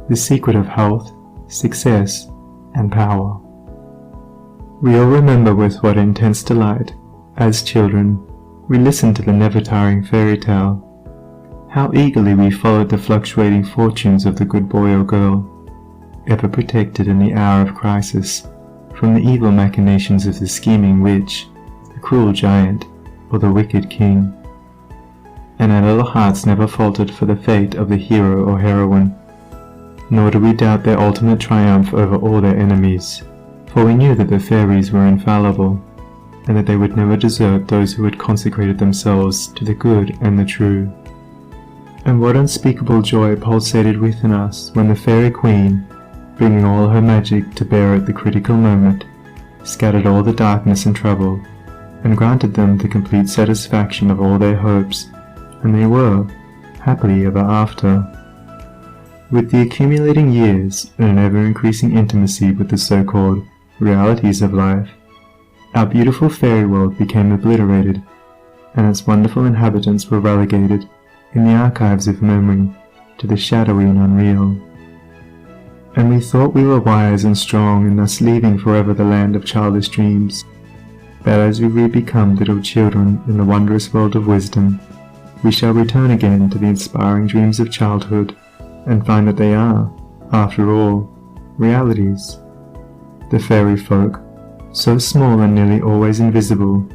the secret of health, success, and power. We all remember with what intense delight, as children, we listened to the never-tiring fairy tale. How eagerly we followed the fluctuating fortunes of the good boy or girl, ever protected in the hour of crisis from the evil machinations of the scheming witch, the cruel giant, or the wicked king. And our little hearts never faltered for the fate of the hero or heroine, nor do we doubt their ultimate triumph over all their enemies, for we knew that the fairies were infallible, and that they would never desert those who had consecrated themselves to the good and the true. And what unspeakable joy pulsated within us when the fairy queen, bringing all her magic to bear at the critical moment, scattered all the darkness and trouble, and granted them the complete satisfaction of all their hopes, and they were happily ever after. With the accumulating years and an ever-increasing intimacy with the so-called realities of life, our beautiful fairy world became obliterated, and its wonderful inhabitants were relegated, in the archives of memory, to the shadowy and unreal. And we thought we were wise and strong in thus leaving forever the land of childish dreams. But as we re-become little children in the wondrous world of wisdom, we shall return again to the inspiring dreams of childhood, and find that they are, after all, realities. The fairy folk, so small and nearly always invisible,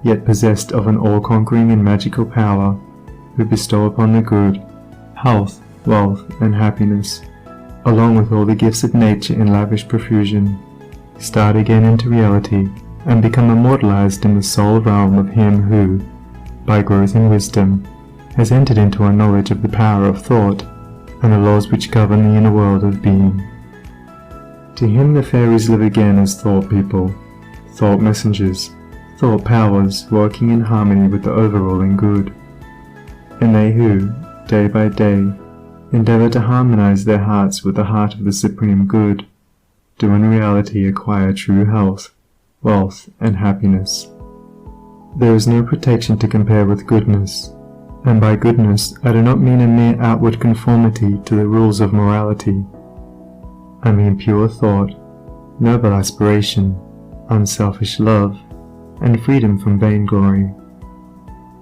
yet possessed of an all-conquering and magical power, who bestow upon the good, health, wealth, and happiness, along with all the gifts of nature in lavish profusion, start again into reality, and become immortalized in the soul realm of him who, by growth in wisdom, has entered into a knowledge of the power of thought, and the laws which govern the inner world of being. To him the fairies live again as thought people, thought messengers, thought powers working in harmony with the overruling good. And they who, day by day, endeavor to harmonize their hearts with the heart of the supreme good, do in reality acquire true health, wealth, and happiness. There is no protection to compare with goodness, and by goodness I do not mean a mere outward conformity to the rules of morality. I mean pure thought, noble aspiration, unselfish love, and freedom from vainglory.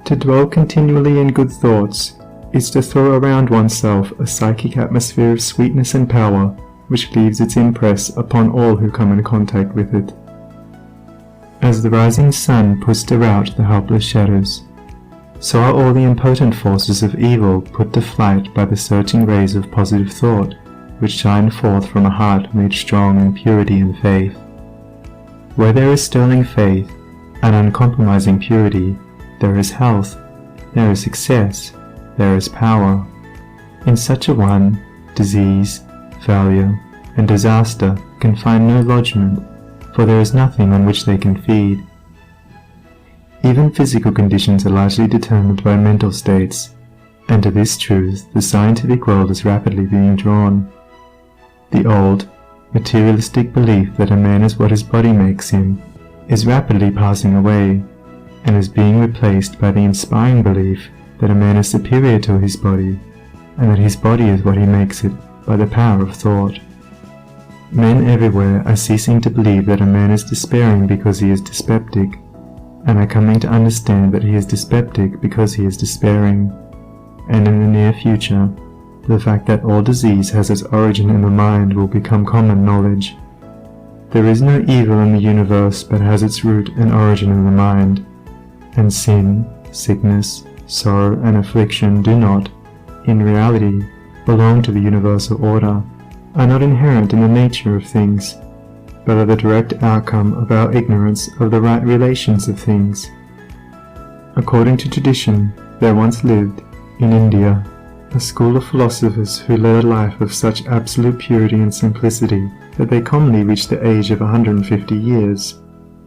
To dwell continually in good thoughts is to throw around oneself a psychic atmosphere of sweetness and power which leaves its impress upon all who come in contact with it. As the rising sun puts to rout the helpless shadows, so are all the impotent forces of evil put to flight by the searching rays of positive thought, which shine forth from a heart made strong in purity and faith. Where there is sterling faith and uncompromising purity, there is health, there is success, there is power. In such a one, disease, failure, and disaster can find no lodgment, for there is nothing on which they can feed. Even physical conditions are largely determined by mental states, and to this truth the scientific world is rapidly being drawn. The old, materialistic belief that a man is what his body makes him is rapidly passing away, and is being replaced by the inspiring belief that a man is superior to his body, and that his body is what he makes it by the power of thought. Men everywhere are ceasing to believe that a man is despairing because he is dyspeptic, and are coming to understand that he is dyspeptic because he is despairing, and in the near future, the fact that all disease has its origin in the mind will become common knowledge. There is no evil in the universe but has its root and origin in the mind, and sin, sickness, sorrow, and affliction do not, in reality, belong to the universal order, are not inherent in the nature of things, but are the direct outcome of our ignorance of the right relations of things. According to tradition, there once lived, in India, a school of philosophers who led a life of such absolute purity and simplicity that they commonly reached the age of 150 years,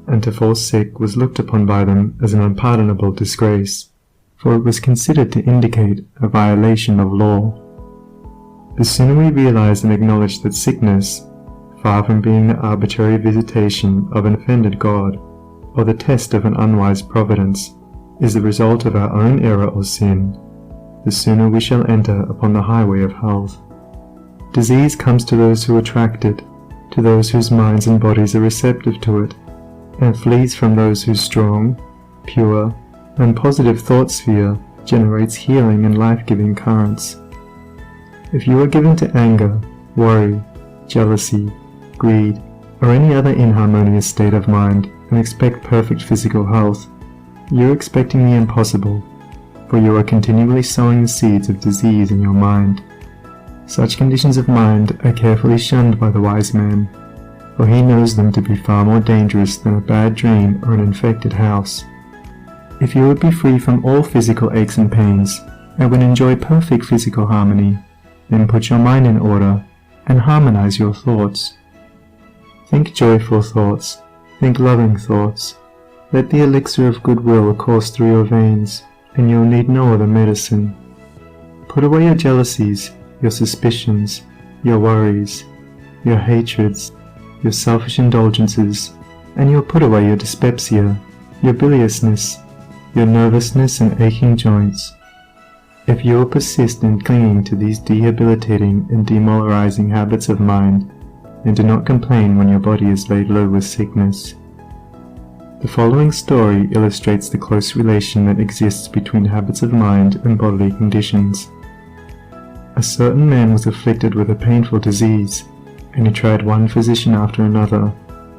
and to fall sick was looked upon by them as an unpardonable disgrace, for it was considered to indicate a violation of law. The sooner we realize and acknowledge that sickness, far from being the arbitrary visitation of an offended God, or the test of an unwise providence, is the result of our own error or sin, the sooner we shall enter upon the highway of health. Disease comes to those who attract it, to those whose minds and bodies are receptive to it, and flees from those whose strong, pure, and positive thought sphere generates healing and life-giving currents. If you are given to anger, worry, jealousy, greed, or any other inharmonious state of mind and expect perfect physical health, you are expecting the impossible, for you are continually sowing the seeds of disease in your mind. Such conditions of mind are carefully shunned by the wise man, for he knows them to be far more dangerous than a bad dream or an infected house. If you would be free from all physical aches and pains, and would enjoy perfect physical harmony, then put your mind in order and harmonize your thoughts. Think joyful thoughts, think loving thoughts. Let the elixir of goodwill course through your veins, and you will need no other medicine. Put away your jealousies, your suspicions, your worries, your hatreds, your selfish indulgences, and you will put away your dyspepsia, your biliousness, your nervousness and aching joints. If you will persist in clinging to these debilitating and demoralizing habits of mind, then do not complain when your body is laid low with sickness. The following story illustrates the close relation that exists between habits of mind and bodily conditions. A certain man was afflicted with a painful disease, and he tried one physician after another,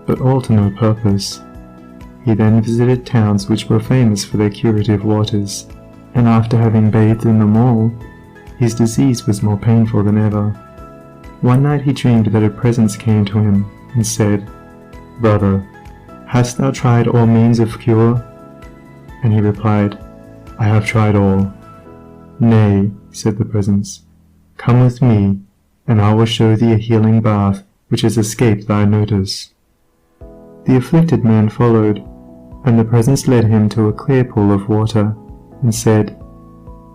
but all to no purpose. He then visited towns which were famous for their curative waters, and after having bathed in them all, his disease was more painful than ever. One night he dreamed that a presence came to him and said, "Brother, hast thou tried all means of cure?" And he replied, "I have tried all." "Nay," said the presence, "come with me, and I will show thee a healing bath which has escaped thy notice." The afflicted man followed, and the presence led him to a clear pool of water, and said,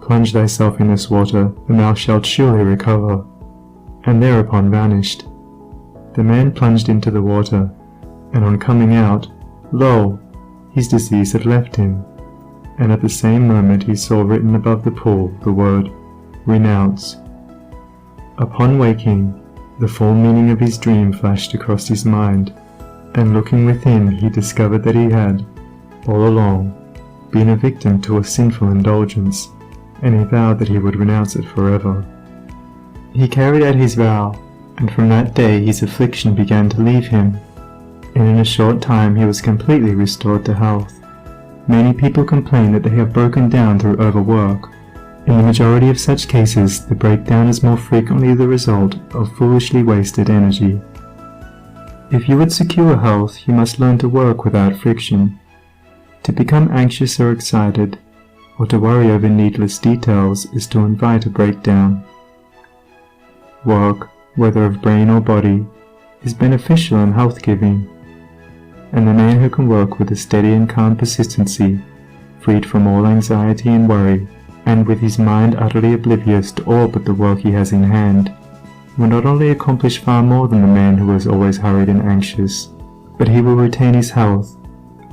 "Plunge thyself in this water, and thou shalt surely recover," and thereupon vanished. The man plunged into the water, and on coming out, lo! His disease had left him, and at the same moment he saw written above the pool the word, "Renounce." Upon waking, the full meaning of his dream flashed across his mind, and looking within he discovered that he had, all along, been a victim to a sinful indulgence, and he vowed that he would renounce it forever. He carried out his vow, and from that day his affliction began to leave him, and in a short time he was completely restored to health. Many people complain that they have broken down through overwork. In the majority of such cases, the breakdown is more frequently the result of foolishly wasted energy. If you would secure health, you must learn to work without friction. To become anxious or excited, or to worry over needless details, is to invite a breakdown. Work, whether of brain or body, is beneficial and health-giving, and the man who can work with a steady and calm persistency, freed from all anxiety and worry, and with his mind utterly oblivious to all but the work he has in hand, will not only accomplish far more than the man who is always hurried and anxious, but he will retain his health,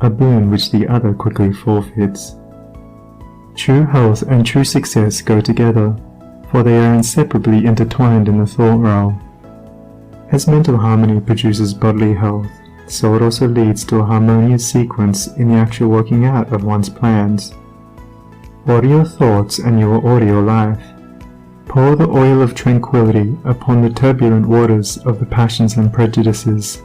a boon which the other quickly forfeits. True health and true success go together, for they are inseparably intertwined in the thought realm. As mental harmony produces bodily health, so it also leads to a harmonious sequence in the actual working out of one's plans. Order your thoughts and you will order your life. Pour the oil of tranquility upon the turbulent waters of the passions and prejudices,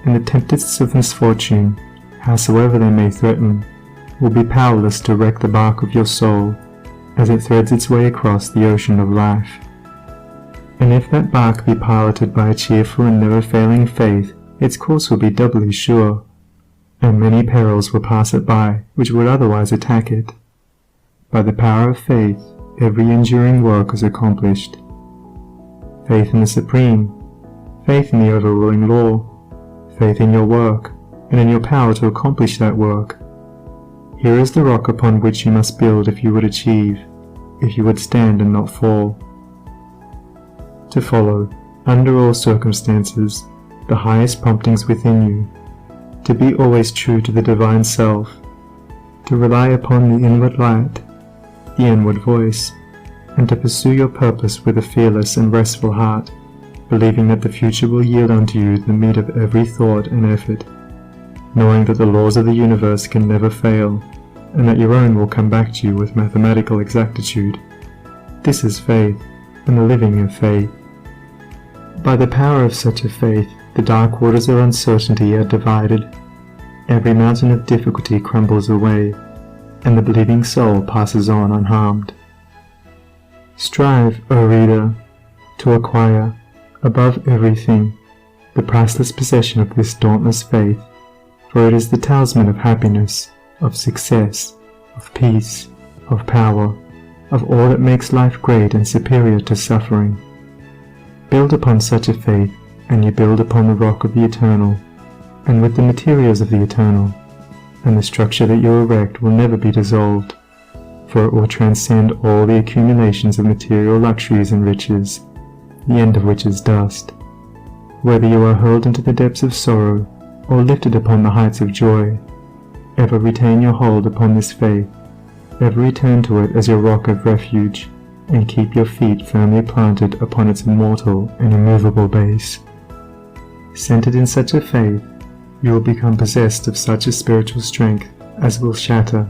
and the tempests of misfortune, howsoever they may threaten, will be powerless to wreck the bark of your soul as it threads its way across the ocean of life. And if that bark be piloted by a cheerful and never-failing faith, its course will be doubly sure, and many perils will pass it by which would otherwise attack it. By the power of faith, every enduring work is accomplished. Faith in the Supreme, faith in the overruling law, faith in your work, and in your power to accomplish that work. Here is the rock upon which you must build if you would achieve, if you would stand and not fall. To follow, under all circumstances, the highest promptings within you, to be always true to the divine self, to rely upon the inward light, the inward voice, and to pursue your purpose with a fearless and restful heart, believing that the future will yield unto you the meed of every thought and effort, knowing that the laws of the universe can never fail, and that your own will come back to you with mathematical exactitude. This is faith, and the living of faith. By the power of such a faith, the dark waters of uncertainty are divided, every mountain of difficulty crumbles away, and the believing soul passes on unharmed. Strive, O reader, to acquire, above everything, the priceless possession of this dauntless faith, for it is the talisman of happiness, of success, of peace, of power, of all that makes life great and superior to suffering. Build upon such a faith, and you build upon the rock of the eternal, and with the materials of the eternal, and the structure that you erect will never be dissolved, for it will transcend all the accumulations of material luxuries and riches, the end of which is dust. Whether you are hurled into the depths of sorrow, or lifted upon the heights of joy, ever retain your hold upon this faith, ever return to it as your rock of refuge, and keep your feet firmly planted upon its immortal and immovable base. Centered in such a faith, you will become possessed of such a spiritual strength as will shatter,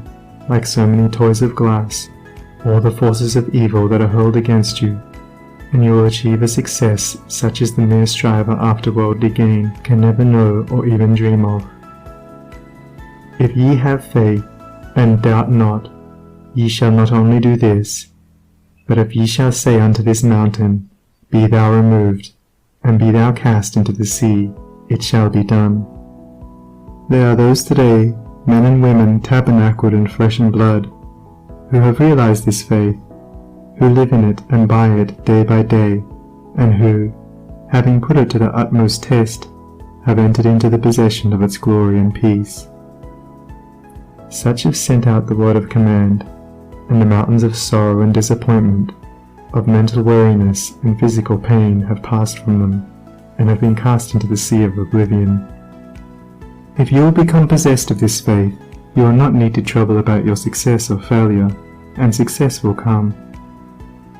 like so many toys of glass, all the forces of evil that are hurled against you, and you will achieve a success such as the mere striver after worldly gain can never know or even dream of. If ye have faith, and doubt not, ye shall not only do this, but if ye shall say unto this mountain, Be thou removed, and be thou cast into the sea, it shall be done. There are those today, men and women tabernacled in flesh and blood, who have realized this faith, who live in it and by it day by day, and who, having put it to the utmost test, have entered into the possession of its glory and peace. Such have sent out the word of command, and the mountains of sorrow and disappointment, of mental weariness and physical pain have passed from them, and have been cast into the sea of oblivion. If you will become possessed of this faith, you will not need to trouble about your success or failure, and success will come.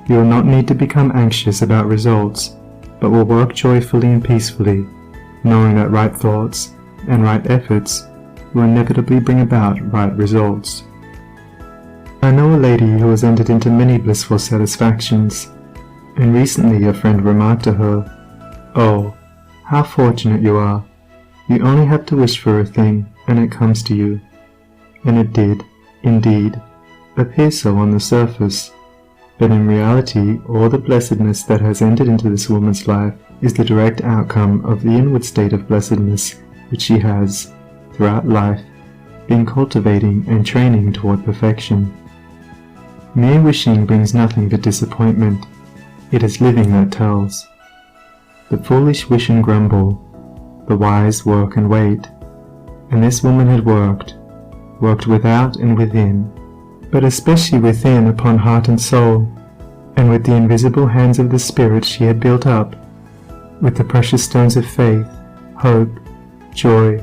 You will not need to become anxious about results, but will work joyfully and peacefully, knowing that right thoughts and right efforts will inevitably bring about right results. I know a lady who has entered into many blissful satisfactions, and recently a friend remarked to her, "Oh, how fortunate you are! You only have to wish for a thing, and it comes to you." And it did, indeed, appear so on the surface, but in reality all the blessedness that has entered into this woman's life is the direct outcome of the inward state of blessedness which she has, throughout life, been cultivating and training toward perfection. Mere wishing brings nothing but disappointment. It is living that tells. The foolish wish and grumble, the wise work and wait, and this woman had worked without and within, but especially within upon heart and soul, and with the invisible hands of the Spirit she had built up, with the precious stones of faith, hope, joy,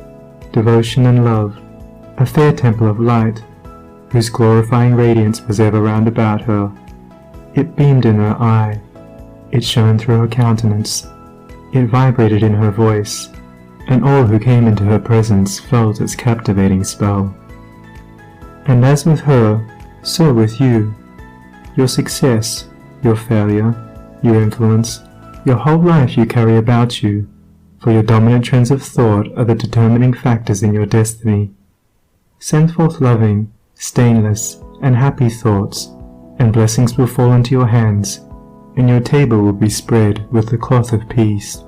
devotion and love, a fair temple of light, whose glorifying radiance was ever round about her. It beamed in her eye, it shone through her countenance, it vibrated in her voice, and all who came into her presence felt its captivating spell. And as with her, so with you. Your success, your failure, your influence, your whole life you carry about you, for your dominant trends of thought are the determining factors in your destiny. Send forth loving, stainless, and happy thoughts, and blessings will fall into your hands, and your table will be spread with the cloth of peace.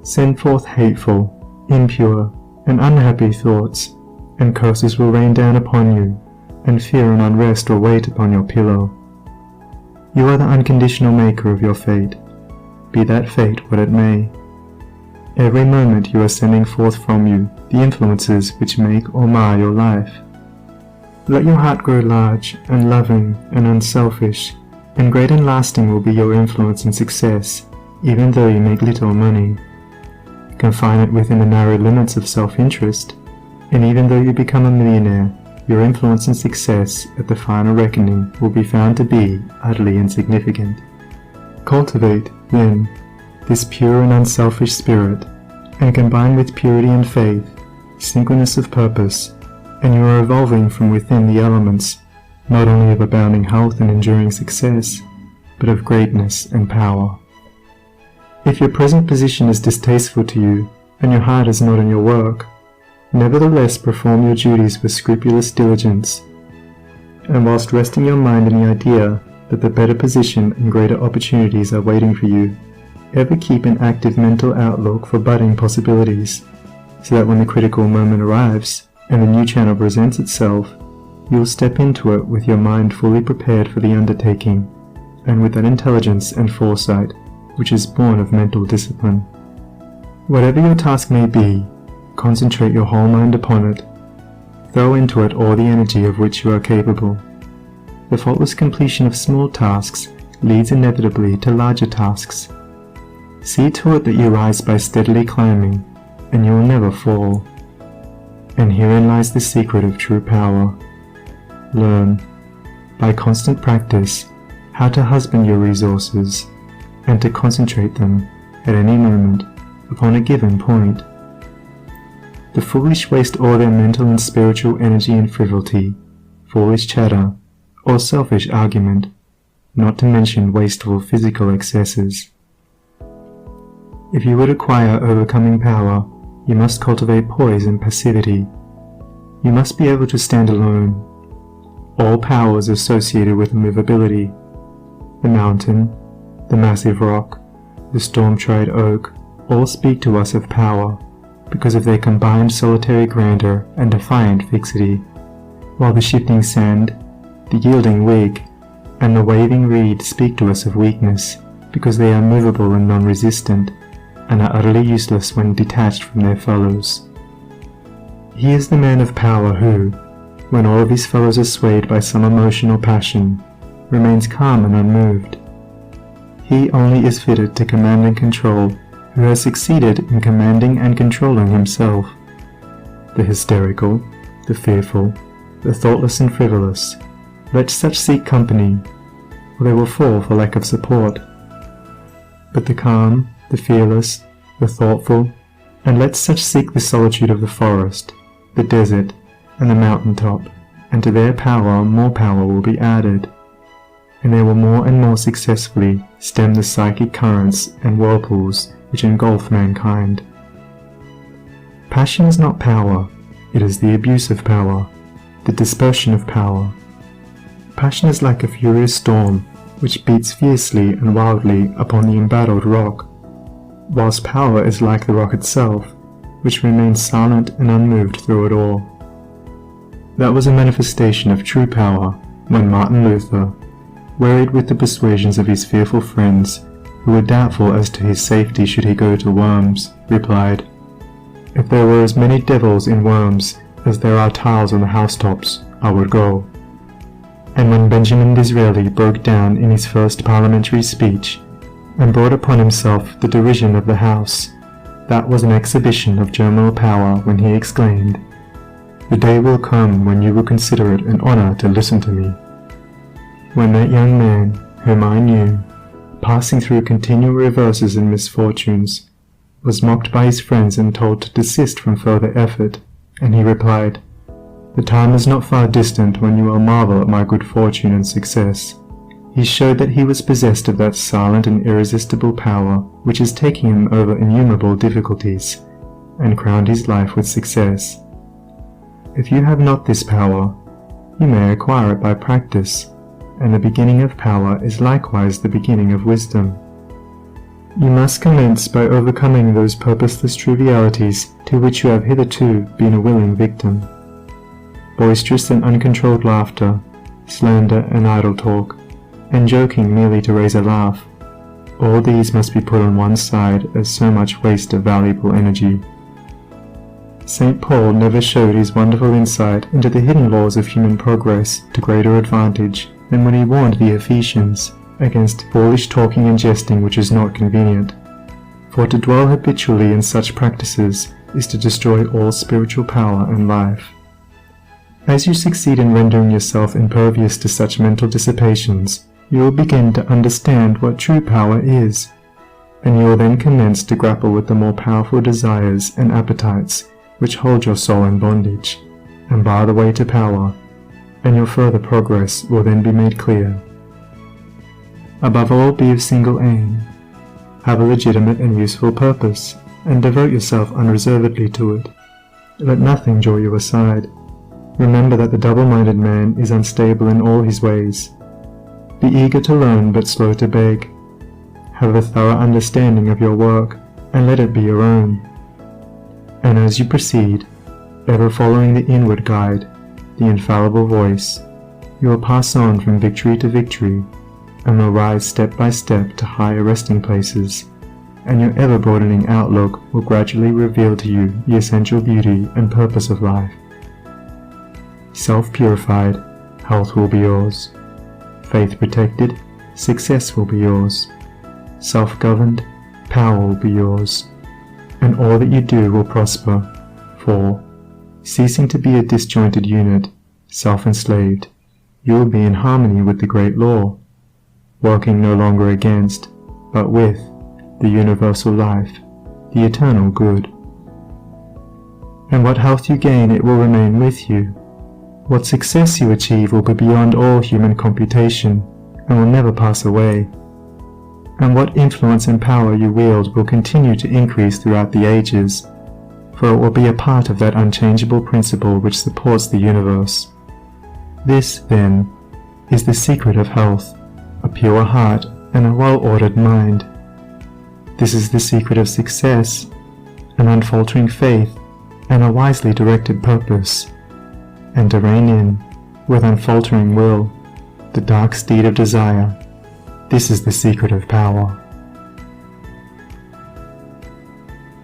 Send forth hateful, impure, and unhappy thoughts, and curses will rain down upon you, and fear and unrest will wait upon your pillow. You are the unconditional maker of your fate, be that fate what it may. Every moment you are sending forth from you the influences which make or mar your life. Let your heart grow large and loving and unselfish, and great and lasting will be your influence and success, even though you make little money. Confine it within the narrow limits of self-interest, and even though you become a millionaire, your influence and success at the final reckoning will be found to be utterly insignificant. Cultivate, then, this pure and unselfish spirit, and combined with purity and faith, singleness of purpose, and you are evolving from within the elements, not only of abounding health and enduring success, but of greatness and power. If your present position is distasteful to you, and your heart is not in your work, nevertheless perform your duties with scrupulous diligence, and whilst resting your mind in the idea that the better position and greater opportunities are waiting for you, ever keep an active mental outlook for budding possibilities, so that when the critical moment arrives and the new channel presents itself, you will step into it with your mind fully prepared for the undertaking, and with that intelligence and foresight which is born of mental discipline. Whatever your task may be, concentrate your whole mind upon it. Throw into it all the energy of which you are capable. The faultless completion of small tasks leads inevitably to larger tasks. See to it that you rise by steadily climbing, and you will never fall. And herein lies the secret of true power. Learn, by constant practice, how to husband your resources, and to concentrate them, at any moment, upon a given point. The foolish waste all their mental and spiritual energy in frivolity, foolish chatter, or selfish argument, not to mention wasteful physical excesses. If you would acquire overcoming power, you must cultivate poise and passivity. You must be able to stand alone. All power is associated with immovability. The mountain, the massive rock, the storm-tried oak, all speak to us of power, because of their combined solitary grandeur and defiant fixity, while the shifting sand, the yielding twig, and the waving reed speak to us of weakness, because they are movable and non-resistant, and are utterly useless when detached from their fellows. He is the man of power who, when all of his fellows are swayed by some emotion or passion, remains calm and unmoved. He only is fitted to command and control who has succeeded in commanding and controlling himself. The hysterical, the fearful, the thoughtless and frivolous, let such seek company, or they will fall for lack of support. But the calm, the fearless, the thoughtful, and let such seek the solitude of the forest, the desert, and the mountain top, and to their power more power will be added, and they will more and more successfully stem the psychic currents and whirlpools which engulf mankind. Passion is not power, it is the abuse of power, the dispersion of power. Passion is like a furious storm, which beats fiercely and wildly upon the embattled rock, whilst power is like the rock itself, which remains silent and unmoved through it all. That was a manifestation of true power when Martin Luther, wearied with the persuasions of his fearful friends, who were doubtful as to his safety should he go to Worms, replied, "If there were as many devils in Worms as there are tiles on the housetops, I would go." And when Benjamin Disraeli broke down in his first parliamentary speech, and brought upon himself the derision of the House, that was an exhibition of germinal power when he exclaimed, "The day will come when you will consider it an honour to listen to me." When that young man, whom I knew, passing through continual reverses and misfortunes, was mocked by his friends and told to desist from further effort, and he replied, "The time is not far distant when you will marvel at my good fortune and success," he showed that he was possessed of that silent and irresistible power which is taking him over innumerable difficulties, and crowned his life with success. If you have not this power, you may acquire it by practice, and the beginning of power is likewise the beginning of wisdom. You must commence by overcoming those purposeless trivialities to which you have hitherto been a willing victim. Boisterous and uncontrolled laughter, slander and idle talk, and joking merely to raise a laugh, all these must be put on one side as so much waste of valuable energy. St. Paul never showed his wonderful insight into the hidden laws of human progress to greater advantage than when he warned the Ephesians against foolish talking and jesting which is not convenient. For to dwell habitually in such practices is to destroy all spiritual power and life. As you succeed in rendering yourself impervious to such mental dissipations, you will begin to understand what true power is. and you will then commence to grapple with the more powerful desires and appetites which hold your soul in bondage and bar the way to power, and your further progress will then be made clear. Above all, be of single aim. Have a legitimate and useful purpose, and devote yourself unreservedly to it. Let nothing draw you aside. Remember that the double-minded man is unstable in all his ways. Be eager to learn but slow to beg. Have a thorough understanding of your work, and let it be your own. And as you proceed, ever following the inward guide, the infallible voice, you will pass on from victory to victory, and will rise step by step to higher resting places, and your ever-broadening outlook will gradually reveal to you the essential beauty and purpose of life. Self-purified, health will be yours. Faith protected, success will be yours. Self-governed, power will be yours. And all that you do will prosper, for, ceasing to be a disjointed unit, self-enslaved, you will be in harmony with the great law, working no longer against, but with, the universal life, the eternal good. And what health you gain, it will remain with you. What success you achieve will be beyond all human computation, and will never pass away. And what influence and power you wield will continue to increase throughout the ages, for it will be a part of that unchangeable principle which supports the universe. This, then, is the secret of health, a pure heart and a well-ordered mind. This is the secret of success, an unfaltering faith and a wisely directed purpose, and to rein in, with unfaltering will, the dark steed of desire. This is the secret of power.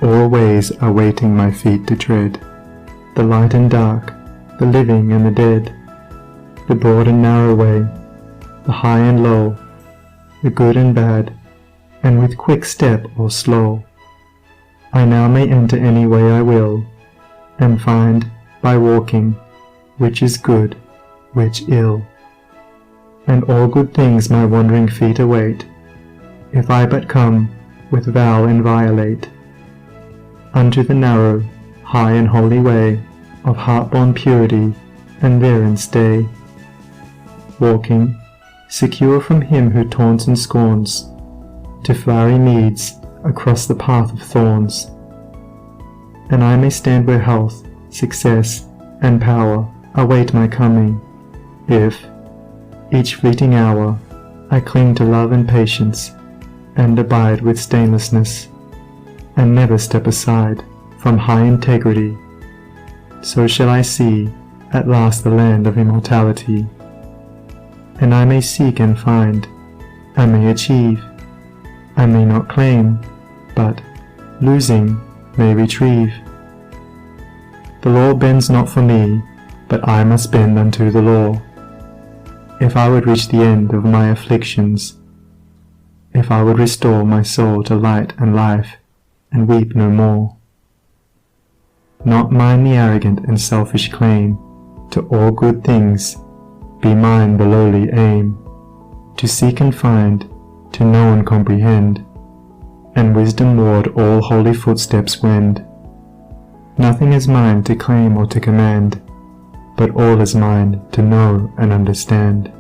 All ways are waiting my feet to tread, the light and dark, the living and the dead, the broad and narrow way, the high and low, the good and bad, and with quick step or slow. I now may enter any way I will, and find, by walking, which is good, which ill. And all good things my wandering feet await, if I but come, with vow inviolate, unto the narrow, high and holy way of heart-born purity, and therein stay. Walking, secure from him who taunts and scorns, to flowery meads across the path of thorns. And I may stand where health, success, and power await my coming, if, each fleeting hour, I cling to love and patience, and abide with stainlessness, and never step aside from high integrity. So shall I see at last the land of immortality. And I may seek and find, I may achieve, I may not claim, but, losing, may retrieve. The law bends not for me, but I must bend unto the law. If I would reach the end of my afflictions, if I would restore my soul to light and life, and weep no more. Not mine the arrogant and selfish claim to all good things, be mine the lowly aim, to seek and find, to know and comprehend, and wisdom-ward all holy footsteps wend. Nothing is mine to claim or to command, but all is mine to know and understand.